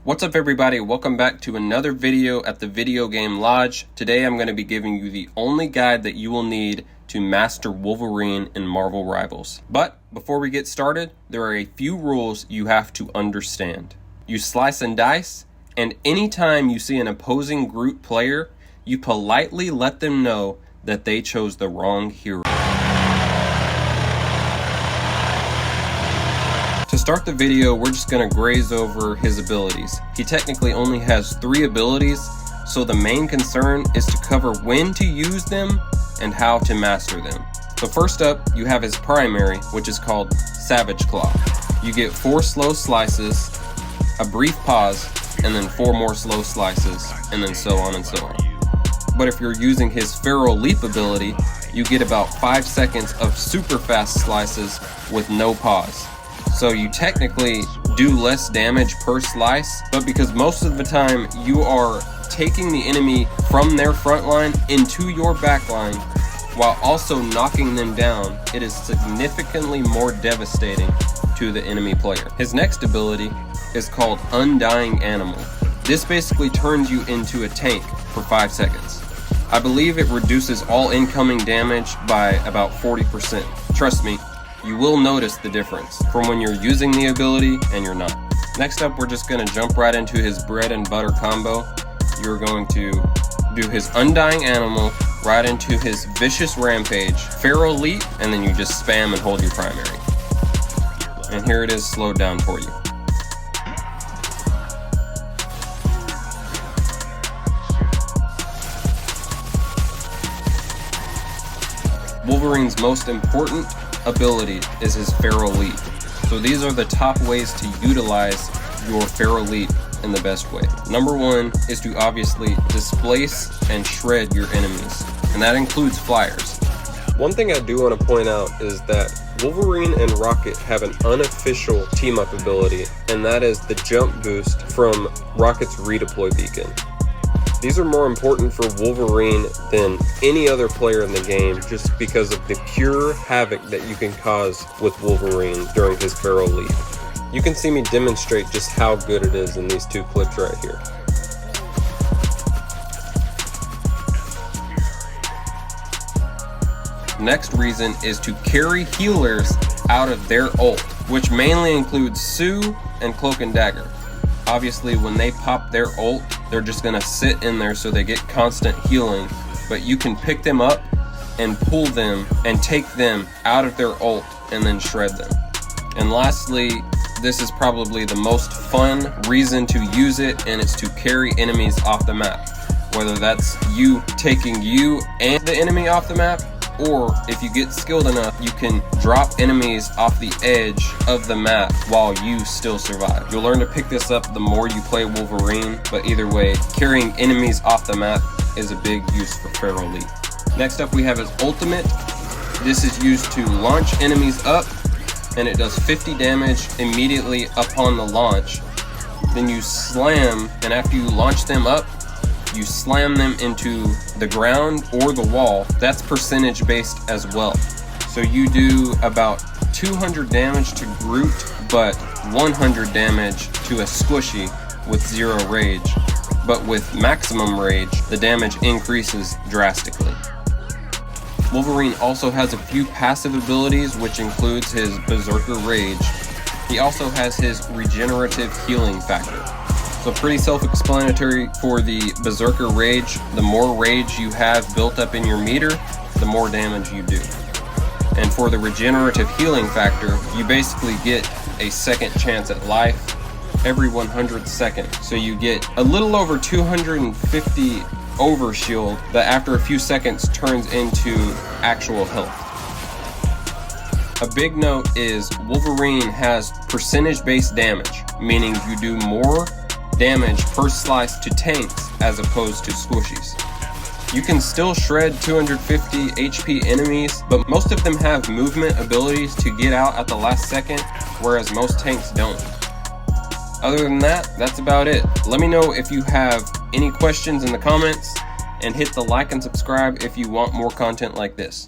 What's up everybody, welcome back to another video at the Video Game Lodge. Today I'm going to be giving you the only guide that you will need to master Wolverine in Marvel Rivals. But before we get started, there are a few rules you have to understand. You slice and dice, and anytime you see an opposing group player, you politely let them know that they chose the wrong hero. To start the video, we're just going to graze over his abilities. He technically only has 3 abilities, so the main concern is to cover when to use them and how to master them. So first up, you have his primary, which is called Savage Claw. You get 4 slow slices, a brief pause, and then 4 more slow slices, and then so on and so on. But if you're using his Feral Leap ability, you get about 5 seconds of super fast slices with no pause. So you technically do less damage per slice, but because most of the time you are taking the enemy from their front line into your back line while also knocking them down, it is significantly more devastating to the enemy player. His next ability is called Undying Animal. This basically turns you into a tank for 5 seconds. I believe it reduces all incoming damage by about 40%. Trust me, you will notice the difference from when you're using the ability and you're not. Next up, we're just going to jump right into his bread and butter combo. You're going to do his Undying Animal right into his Vicious Rampage, Feral Leap, and then you just spam and hold your primary. And here it is slowed down for you. Wolverine's most important ability is his Feral Leap. So these are the top ways to utilize your Feral Leap in the best way. Number 1 is to obviously displace and shred your enemies, and that includes flyers. One thing I do want to point out is that Wolverine and Rocket have an unofficial team-up ability, and that is the jump boost from Rocket's redeploy beacon. These are more important for Wolverine than any other player in the game just because of the pure havoc that you can cause with Wolverine during his Feral Leap. You can see me demonstrate just how good it is in these 2 clips right here. Next reason is to carry healers out of their ult, which mainly includes Sue and Cloak and Dagger. Obviously, when they pop their ult, they're just going to sit in there so they get constant healing, but you can pick them up and pull them and take them out of their ult and then shred them. And lastly, this is probably the most fun reason to use it, and it's to carry enemies off the map. Whether that's you taking you and the enemy off the map, or if you get skilled enough, you can drop enemies off the edge of the map while you still survive. You'll learn to pick this up the more you play Wolverine, but either way, carrying enemies off the map is a big use for Feral Leap. Next up, we have his ultimate. This is used to launch enemies up, and it does 50 damage immediately upon the launch. Then you slam, and after you launch them up, you slam them into the ground or the wall. That's percentage based as well. So you do about 200 damage to Groot, but 100 damage to a squishy with 0 rage. But with maximum rage, the damage increases drastically. Wolverine also has a few passive abilities, which includes his Berserker Rage. He also has his Regenerative Healing Factor. So pretty self-explanatory for the Berserker Rage. The more rage you have built up in your meter, the more damage you do. And for the Regenerative Healing Factor, you basically get a second chance at life every 100th second. So you get a little over 250 overshield that after a few seconds turns into actual health. A big note is Wolverine has percentage-based damage, meaning you do more damage per slice to tanks as opposed to squishies. You can still shred 250 HP enemies, but most of them have movement abilities to get out at the last second, whereas most tanks don't. Other than that, that's about it. Let me know if you have any questions in the comments, and hit the like and subscribe if you want more content like this.